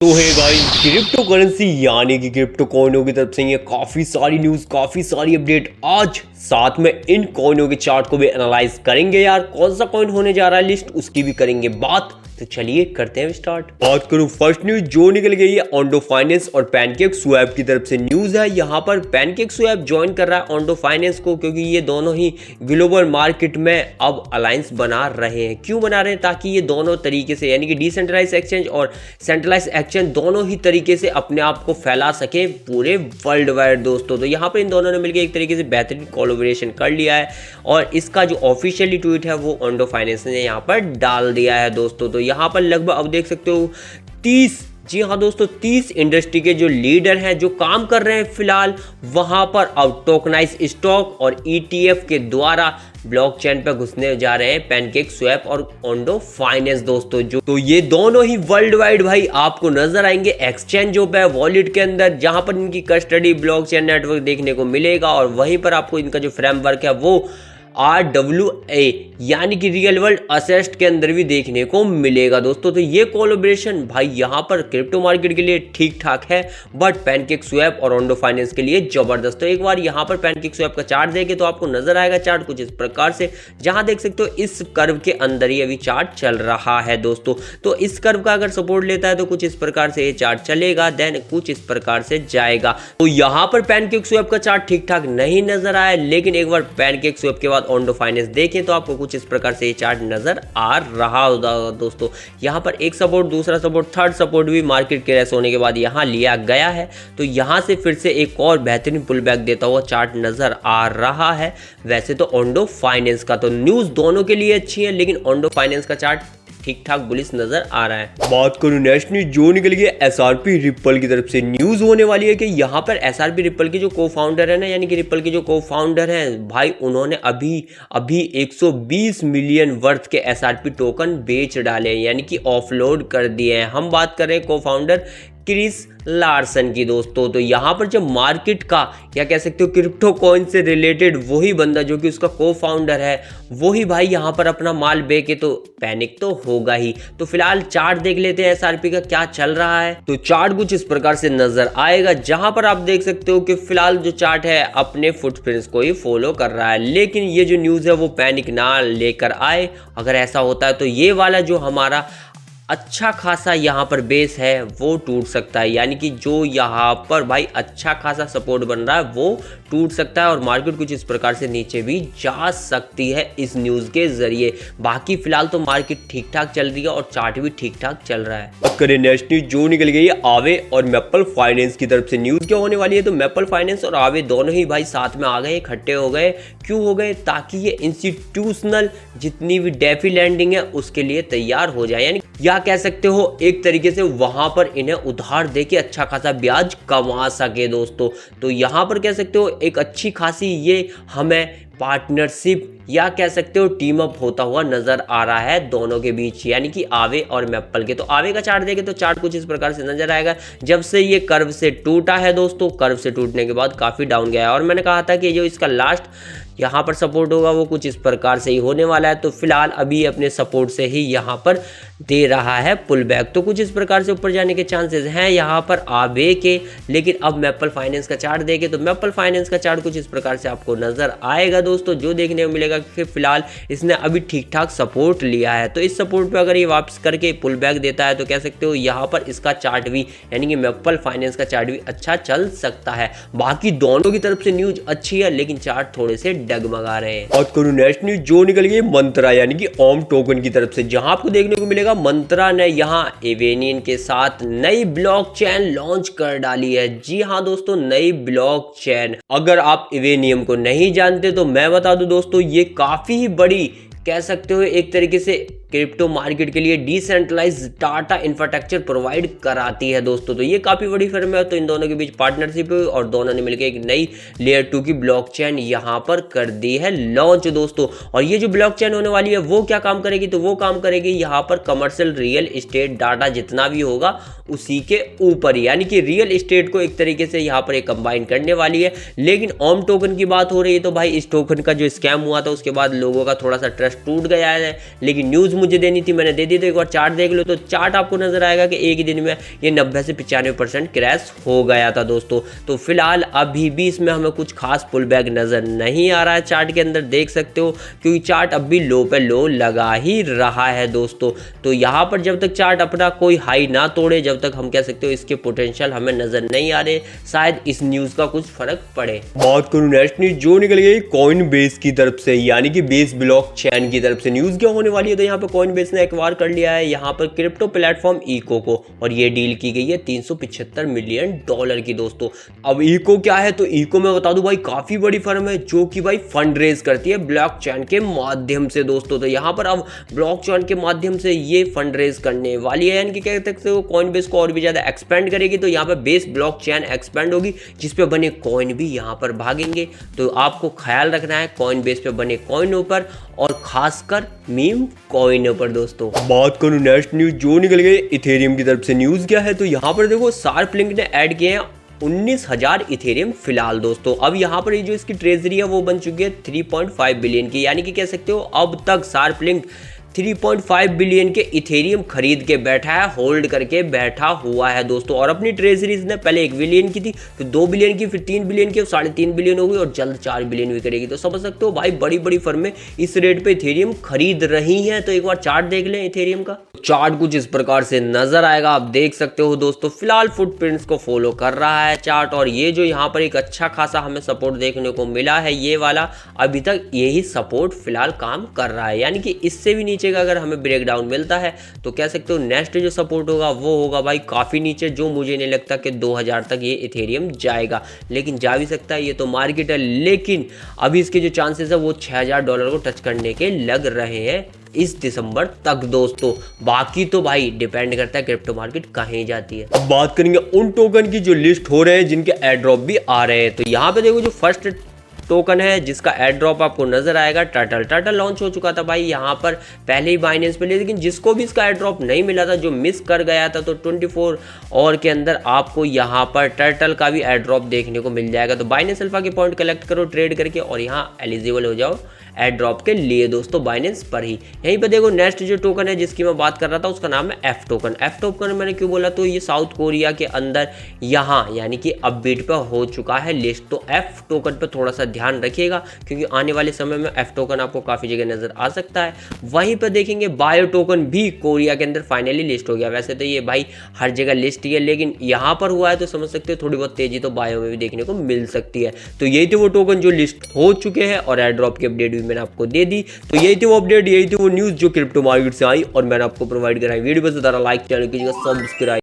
तो है guys, crypto currency यानी कि क्रिप्टो कॉइनों की तरफ से ये काफ़ी सारी न्यूज़, काफ़ी सारी अपडेट आज साथ में इन कॉइनों के चार्ट को भी एनालाइज करेंगे यार। कौन सा कॉइन होने जा रहा है लिस्ट, उसकी भी करेंगे बात। तो चलिए करते हैं स्टार्ट। बात करूं फर्स्ट न्यूज जो निकल गई है ओंडो फाइनेंस और पैनकेक स्वैप की तरफ से न्यूज है। यहाँ पर पैनकेक स्वैप ज्वाइन कर रहा है ओंडो फाइनेंस को, क्योंकि ये दोनों ही ग्लोबल मार्केट में अब अलायंस बना रहे हैं। क्यों बना रहे हैं? ताकि ये दोनों तरीके से यानी कि डिसेंट्रलाइज एक्सचेंज और सेंट्रलाइज एक्सचेंज दोनों ही तरीके से अपने आप को फैला सके पूरे वर्ल्ड वाइड दोस्तों। तो यहाँ पर इन दोनों ने मिलकर एक तरीके से बेहतरीन कोलैबोरेशन कर लिया है और इसका जो ऑफिशियली ट्वीट है वो ओंडो फाइनेंस ने यहाँ पर डाल दिया है दोस्तों। तो यहाँ पर लगभग अब देख सकते हो 30, जी हाँ दोस्तों, 30 इंडस्ट्री के जो लीडर हैं जो काम कर रहे हैं फिलहाल वहां पर अब टोकनाइज स्टॉक और ETF के द्वारा ब्लॉकचेन पे घुसने जा रहे हैं पैनकेक स्वैप और ओंडो फाइनेंस दोस्तों। जो तो ये दोनों ही वर्ल्ड वाइड भाई आपको नजर आएंगे एक्सचेंजों पे, वॉलेट के अंदर, जहां पर इनकी कस्टडी ब्लॉकचेन नेटवर्क देखने को मिलेगा और वहीं पर आपको इनका जो फ्रेमवर्क है वो RWA यानी कि रियल वर्ल्ड असेट के अंदर भी देखने को मिलेगा दोस्तों। तो ये कोलैबोरेशन भाई यहाँ पर क्रिप्टो मार्केट के लिए ठीक ठाक है, बट पैनकेक स्वैप और ओंडो फाइनेंस के लिए जबरदस्त। तो एक बार यहाँ पर पैनकेक स्वैप का चार्ट देखें तो आपको नजर आएगा चार्ट कुछ इस प्रकार से, जहां देख सकते हो इस कर्व के अंदर ही अभी चार्ट चल रहा है दोस्तों। तो इस कर्व का अगर सपोर्ट लेता है तो कुछ इस प्रकार से ये चार्ट चलेगा, देन कुछ इस प्रकार से जाएगा। तो यहाँ पर पैनकेक स्वैप का चार्ट ठीक ठाक नहीं नजर आया, लेकिन एक बार पैनकेक स्वैप के बाद ओंडो फाइनेंस देखें तो आपको कुछ इस प्रकार से ये चार्ट नजर आ रहा होगा दोस्तों। यहाँ पर एक सपोर्ट, दूसरा सपोर्ट, थर्ड सपोर्ट भी मार्केट क्रैश होने के बाद यहाँ लिया गया है। तो यहाँ से फिर से एक और बेहतरीन पुल बैक देता हुआ चार्ट नजर आ रहा है। वैसे तो ओंडो फाइनेंस का तो न्यूज दोनों के लिए अच्छी है, लेकिन ओंडो फाइनेंस का चार्ट ठीक ठाक बुलिश नजर आ रहा है। बात करूं नेक्स्ट न्यूज जो निकल गई SRP रिपल की तरफ से न्यूज होने वाली है कि यहाँ पर SRP रिपल के जो को फाउंडर है ना, यानी कि रिपल के जो को फाउंडर हैं भाई, उन्होंने अभी 120 मिलियन वर्थ के SRP टोकन बेच डाले हैं, यानी कि ऑफलोड कर दिए हैं। हम बात कर रहे हैं को फाउंडर क्रिस लार्सन की दोस्तों। तो यहाँ पर जब मार्केट का या कह सकते हो क्रिप्टो कॉइन से रिलेटेड वही बंदा जो कि उसका को फाउंडर है वही भाई यहाँ पर अपना माल बेचे तो पैनिक तो होगा ही। तो फिलहाल चार्ट देख लेते हैं SRP का क्या चल रहा है। तो चार्ट कुछ इस प्रकार से नजर आएगा, जहां पर आप देख सकते हो कि फिलहाल जो चार्ट है अपने फुटप्रिंट्स को ही फॉलो कर रहा है। लेकिन ये जो न्यूज है वो पैनिक ना लेकर आए। अगर ऐसा होता है तो ये वाला जो हमारा अच्छा खासा यहाँ पर बेस है वो टूट सकता है, यानी कि जो यहाँ पर भाई अच्छा खासा सपोर्ट बन रहा है वो टूट सकता है और मार्केट कुछ इस प्रकार से नीचे भी जा सकती है इस न्यूज़ के जरिए। बाकी फिलहाल तो मार्केट ठीक ठाक चल रही है और चार्ट भी ठीक ठाक चल रहा है। अब करें नेक्स्ट न्यूज जो निकल गई है आवे और मैपल फाइनेंस की तरफ से। न्यूज़ क्या होने वाली है? तो मैपल फाइनेंस और आवे दोनों ही भाई साथ में आ गए, इकट्ठे हो गए। क्यों हो गए? ताकि ये इंस्टीट्यूशनल जितनी भी डेफी लैंडिंग है उसके लिए तैयार हो जाए, यानी या कह सकते हो एक तरीके से वहां पर इन्हें उधार देके अच्छा खासा ब्याज कमा सके दोस्तों। तो यहां पर कह सकते हो एक अच्छी खासी ये हमें पार्टनरशिप या कह सकते हो टीम अप होता हुआ नजर आ रहा है दोनों के बीच, यानी कि आवे और मैपल के। तो आवे का चार्ट देखें तो चार्ट कुछ इस प्रकार से नजर आएगा। जब से ये कर्व से टूटा है दोस्तों, कर्व से टूटने के बाद काफी डाउन गया है और मैंने कहा था कि जो इसका लास्ट यहाँ पर सपोर्ट होगा वो कुछ इस प्रकार से ही होने वाला है। तो फिलहाल अभी अपने सपोर्ट से ही यहाँ पर दे रहा है पुल बैक, तो कुछ इस प्रकार से ऊपर जाने के चांसेस हैं यहाँ पर आवे के। लेकिन अब मैपल फाइनेंस का चार्ट देखें तो मैपल फाइनेंस का चार्ट कुछ इस प्रकार से आपको नजर आएगा दोस्तों, जो देखने को मिलेगा कि फिलहाल इसने अभी ठीक ठाक सपोर्ट लिया है। तो इस सपोर्ट पे अगर ये वापस करके पुल बैक देता है तो कह सकते हो यहाँ पर इसका चार्ट भी यानी कि मैपल फाइनेंस का चार्ट भी अच्छा चल सकता है। बाकी दोनों की तरफ से न्यूज अच्छी है, लेकिन चार्ट थोड़े से डगमगा रहे हैं। और करूँ नेक्स्ट न्यूज जो निकल गई मंत्रा यानी कि ओम टोकन की तरफ से, जहां आपको देखने को मिलेगा मंत्रा ने यहां एवेनियन के साथ नई ब्लॉकचेन लॉन्च कर डाली है। जी हां दोस्तों, नई ब्लॉकचेन। अगर आप एवेनियम को नहीं जानते तो मैं बता दूं दोस्तों, ये काफी ही बड़ी कह सकते हो एक तरीके से क्रिप्टो मार्केट के लिए डिसेंट्रलाइज डाटा इंफ्रास्ट्रक्चर प्रोवाइड कराती है दोस्तों। तो ये काफ़ी बड़ी फर्म है, तो इन दोनों के बीच पार्टनरशिप हुई और दोनों ने मिलकर एक नई लेयर 2 की ब्लॉकचेन यहाँ पर कर दी है लॉन्च दोस्तों। और ये जो ब्लॉकचेन होने वाली है वो क्या काम करेगी? तो वो काम करेगी यहाँ पर कमर्शियल रियल इस्टेट डाटा जितना भी होगा उसी के ऊपर, यानी कि रियल इस्टेट को एक तरीके से यहाँ पर एक कंबाइन करने वाली है। लेकिन ओम टोकन की बात हो रही है तो भाई इस टोकन का जो स्कैम हुआ था उसके बाद लोगों का थोड़ा सा ट्रस्ट टूट गया है। लेकिन न्यूज़ मुझे देनी थी मैंने दे दी। तो एक बार चार्ट देख लो तो चार्ट आपको नजर आएगा कि एक ही दिन में ये 90 से 95% क्रैश हो गया था दोस्तों। तो फिलहाल अभी भी इसमें हमें कुछ खास पुल बैक नजर नहीं आ रहा है चार्ट के अंदर, देख सकते हो, क्योंकि चार्ट अब भी लो पे लो लगा ही रहा है दोस्तों। तो यहाँ पर जब तक चार्ट अपना कोई हाई ना तोड़े, जब तक हम कह सकते हो इसके पोटेंशियल हमें नजर नहीं आ रहे, शायद इस न्यूज का कुछ फर्क पड़े। बात करूं नेक्स्ट न्यूज जो निकल गई कॉइन बेस की तरफ से, यानी कि बेस ब्लॉक चैन की तरफ से। न्यूज क्या होने वाली है, तो यहाँ पर कॉइन बेस ने एक्वायर कर लिया है यहाँ पर क्रिप्टो प्लेटफॉर्म इको को, और ये डील की गई है $375 मिलियन की दोस्तों। अब इको क्या है, तो इको मैं बता दूं भाई काफी बड़ी फर्म है जो कि भाई फंड रेज करती है ब्लॉकचेन के माध्यम से दोस्तों। तो यहाँ पर अब ब्लॉकचेन के माध्यम से ये फंड रेज करने वाली है, यानी कि कह सकते हो कॉइन बेस को और भी ज्यादा एक्सपेंड करेगी। तो यहाँ पर बेस ब्लॉकचेन एक्सपेंड होगी जिसपे बने कॉइन भी यहाँ पर भागेंगे। तो आपको ख्याल रखना है कॉइन बेस पे बने कॉइनों पर, और खासकर मीम कॉइनों पर दोस्तों। बात करूं नेक्स्ट न्यूज जो निकल गई इथेरियम की तरफ से। न्यूज क्या है, तो यहाँ पर देखो शार्प लिंक ने ऐड किए हैं 19,000 इथेरियम फिलहाल दोस्तों। अब यहाँ पर ये जो इसकी ट्रेजरी है वो बन चुकी है 3.5 बिलियन की, यानी कि कह सकते हो अब तक शार्प लिंक 3.5 बिलियन के इथेरियम खरीद के बैठा है, होल्ड करके बैठा हुआ है दोस्तों। और अपनी ट्रेजरीज ने पहले 1 बिलियन की थी, फिर 2 बिलियन की, फिर 3 बिलियन की, 3.5 बिलियन हो गई, और जल्द 4 बिलियन भी करेगी। तो समझ सकते हो भाई बड़ी बड़ी फर्में इस रेट पे इथेरियम खरीद रही हैं। तो एक बार चार्ट देख लें इथेरियम का। चार्ट कुछ इस प्रकार से नजर आएगा, आप देख सकते हो दोस्तों। फिलहाल फुटप्रिंट्स को फॉलो कर रहा है चार्ट, और ये जो यहाँ पर एक अच्छा खासा हमें सपोर्ट देखने को मिला है ये वाला, अभी तक यही सपोर्ट फिलहाल काम कर रहा है, यानी कि इससे भी नीचे का अगर हमें ब्रेकडाउन मिलता है तो कह सकते हो नेक्स्ट जो सपोर्ट होगा वो होगा भाई काफी नीचे, जो मुझे नहीं लगता कि 2000 तक ये इथेरियम जाएगा, लेकिन जा भी सकता है, ये तो मार्केट है। लेकिन अभी इसके जो चांसेस है वो $6000 को टच करने के लग रहे हैं इस दिसंबर तक दोस्तों। बाकी तो भाई डिपेंड करता है क्रिप्टो मार्केट कहीं जाती है। अब बात करेंगे उन टोकन की जो लिस्ट हो रहे हैं जिनके एयर ड्रॉप भी आ रहे हैं। तो यहाँ पे देखो जो फर्स्ट टोकन है जिसका एयर ड्रॉप आपको नजर आएगा, टर्टल लॉन्च हो चुका था भाई यहाँ पर पहले ही बाइनेंस पे, लेकिन जिसको भी इसका एयर ड्रॉप नहीं मिला था, जो मिस कर गया था, तो 24 आवर के अंदर आपको यहाँ पर टर्टल का भी एयर ड्रॉप देखने को मिल जाएगा। तो बाइनेंस अल्फा के पॉइंट कलेक्ट करो ट्रेड करके, और यहाँ एलिजिबल हो जाओ एयर ड्रॉप के लिए दोस्तों बाइनेंस पर ही। यहीं पे देखो नेक्स्ट जो टोकन है जिसकी मैं बात कर रहा था उसका नाम है एफ टोकन। एफ टोकन मैंने क्यों बोला, तो ये साउथ कोरिया के अंदर यहाँ यानी कि अपबीट पे हो चुका है लिस्ट। तो एफ टोकन पे थोड़ा सा ध्यान रखिएगा, क्योंकि आने वाले समय में एफ टोकन आपको काफी जगह नजर आ सकता है। वहीं पर देखेंगे बायो टोकन भी कोरिया के अंदर फाइनली लिस्ट हो गया। वैसे तो ये भाई हर जगह लिस्ट ही है, लेकिन यहाँ पर हुआ है तो समझ सकते हो थोड़ी बहुत तेजी तो बायो में भी देखने को मिल सकती है। तो यही थे वो टोकन जो लिस्ट हो चुके हैं, और एयर ड्रॉप की अपडेट भी मैंने आपको दे दी। तो यही थी वो अपडेट, यही थी वो न्यूज जो क्रिप्टो मार्केट से आई और मैंने आपको प्रोवाइड कराई। वीडियो पसंद आ रहा लाइक, चैनल कीजिएगा सब्सक्राइब।